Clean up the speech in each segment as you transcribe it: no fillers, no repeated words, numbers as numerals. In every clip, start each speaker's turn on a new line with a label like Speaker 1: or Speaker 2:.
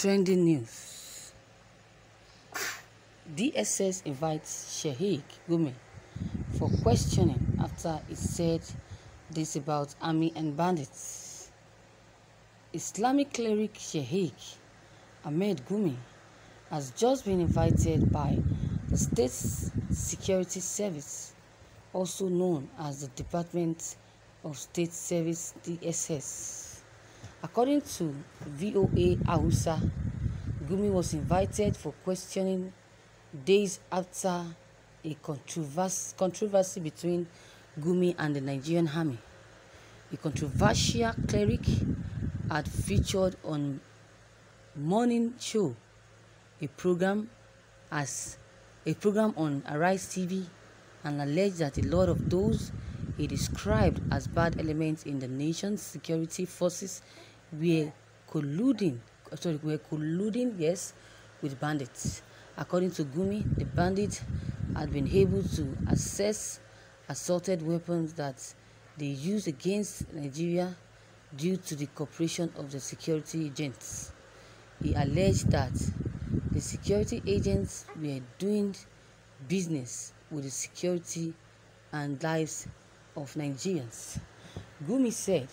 Speaker 1: Trending news. DSS invites Sheikh Gumi for questioning after it said this about army and bandits. Islamic cleric Sheikh Ahmed Gumi has just been invited by the State Security Service, also known as the Department of State Service (DSS). According to VOA Hausa, Gumi was invited for questioning days after a controversy between Gumi and the Nigerian army. The controversial cleric had featured on Morning Show, a program on Arise TV, and alleged that a lot of those he described as bad elements in the nation's security forces were colluding with bandits. According to Gumi, the bandits had been able to access assaulted weapons that they used against Nigeria due to the cooperation of the security agents. He alleged that the security agents were doing business with the security and lives of Nigerians. Gumi said,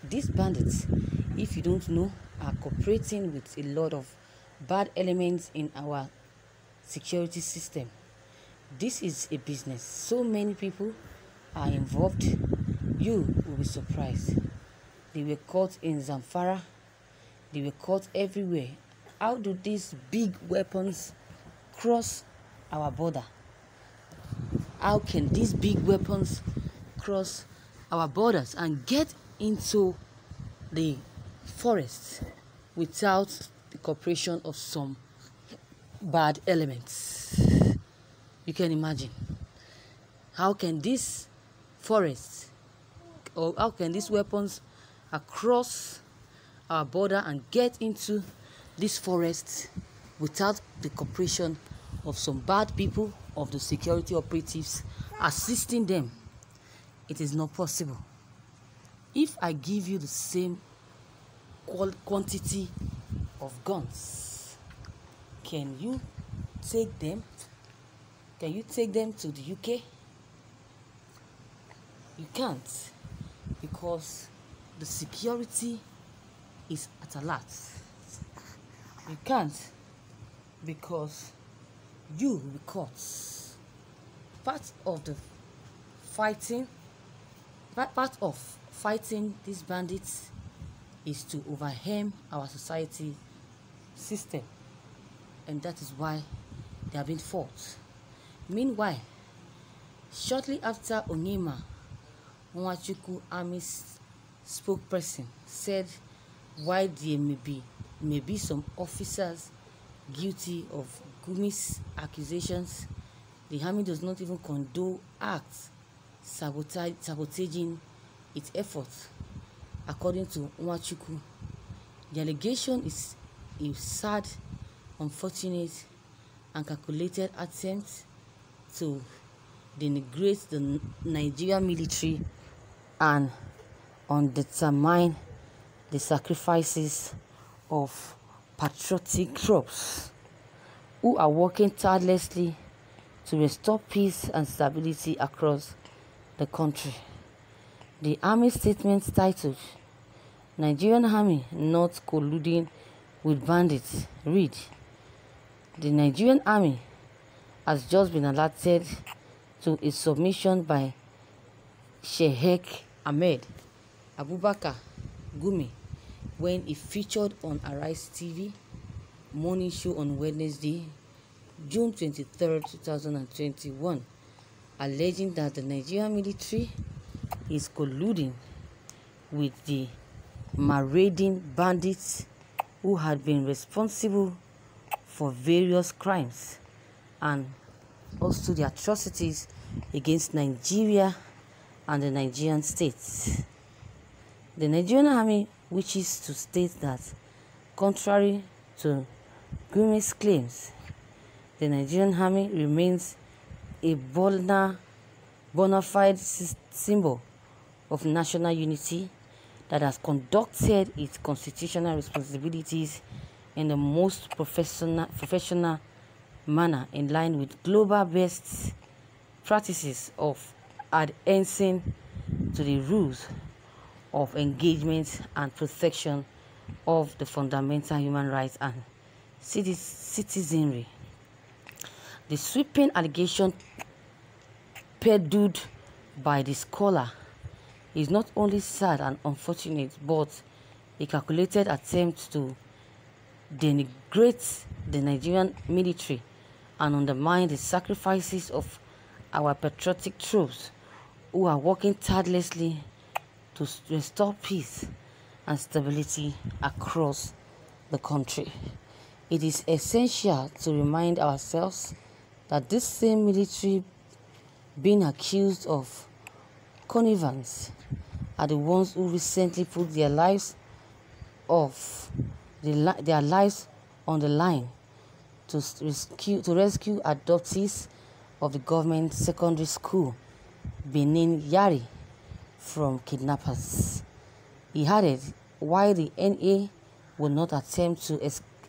Speaker 1: these bandits, if you don't know, are cooperating with a lot of bad elements in our security system. This is a business. So many people are involved. You will be surprised. They were caught in Zamfara. They were caught everywhere. How do these big weapons cross our border? How can these big weapons cross our borders and get into the forest without the cooperation of some bad elements? You can imagine. How can these forests, or how can these weapons across our border and get into these forests without the cooperation of some bad people, of the security operatives assisting them? It is not possible. If I give you the same quantity of guns, can you take them? Can you take them to the UK? You can't, because the security is at alert. You can't, because you will be caught. Part of fighting these bandits is to overwhelm our society system, and that is why they have been fought. Meanwhile, shortly after Onyema, Nwachukwu Army's spokesperson said while there may be some officers guilty of Gumi's accusations, the army does not even condone acts sabotaging its efforts. According to Nwachukwu, the allegation is a sad, unfortunate, and calculated attempt to denigrate the Nigerian military and undermine the sacrifices of patriotic troops who are working tirelessly to restore peace and stability across the country. The army statement titled "Nigerian Army Not Colluding with Bandits" read, "The Nigerian Army has just been alerted to a submission by Sheikh Ahmed Abubakar Gumi when he featured on Arise TV morning show on Wednesday, June 23, 2021, alleging that the Nigerian military is colluding with the marauding bandits who had been responsible for various crimes and also the atrocities against Nigeria and the Nigerian state. The Nigerian army wishes to state that, contrary to Gumi's claims, the Nigerian army remains a bona fide symbol of national unity that has conducted its constitutional responsibilities in the most professional manner in line with global best practices of adhering to the rules of engagement and protection of the fundamental human rights and citizenry. The sweeping allegation peddled by the scholar is not only sad and unfortunate, but a calculated attempt to denigrate the Nigerian military and undermine the sacrifices of our patriotic troops who are working tirelessly to restore peace and stability across the country. It is essential to remind ourselves that this same military being accused of connivance are the ones who recently put their lives on the line to rescue adoptees of the government secondary school Benin Yari from kidnappers. He added, while the NA will not attempt to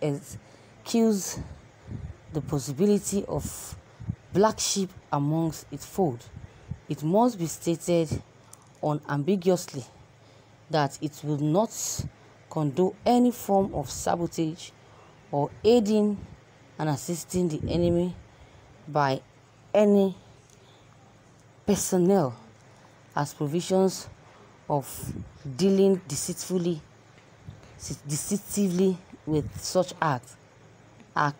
Speaker 1: excuse the possibility of black sheep amongst its fold, it must be stated unambiguously that it will not condone any form of sabotage or aiding and assisting the enemy by any personnel, as provisions of dealing decisively with such acts are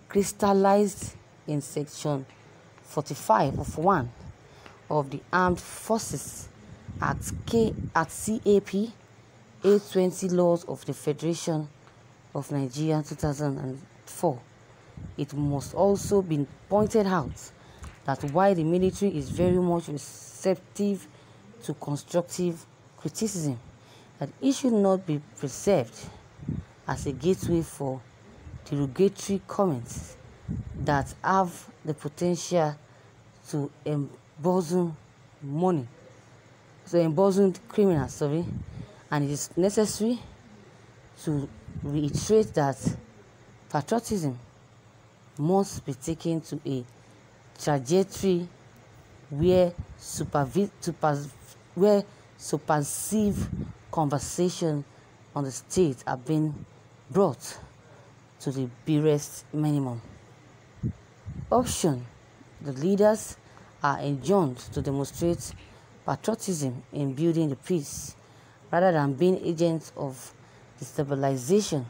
Speaker 1: crystallized in Section 45 of 1 of the Armed Forces Act CAP 820 Laws of the Federation of Nigeria 2004. It must also be pointed out that while the military is very much receptive to constructive criticism, that it should not be preserved as a gateway for derogatory comments that have the potential to embezzle criminals, and it is necessary to reiterate that patriotism must be taken to a trajectory where subversive conversation on the state are being brought to the barest minimum. Option: the leaders are enjoined to demonstrate patriotism in building the peace rather than being agents of destabilization,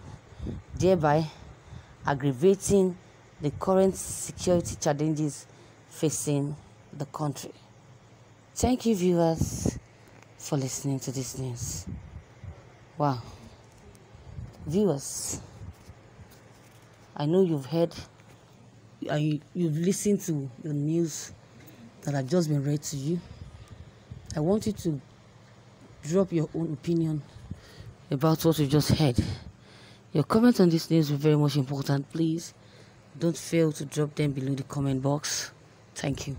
Speaker 1: thereby aggravating the current security challenges facing the country. Thank you, viewers, for listening to this news. Wow. Viewers, I know you've heard, you've listened to the news that have just been read to you. I want you to drop your own opinion about what you just heard. Your comments on this news are very much important. Please don't fail to drop them below the comment box. Thank you.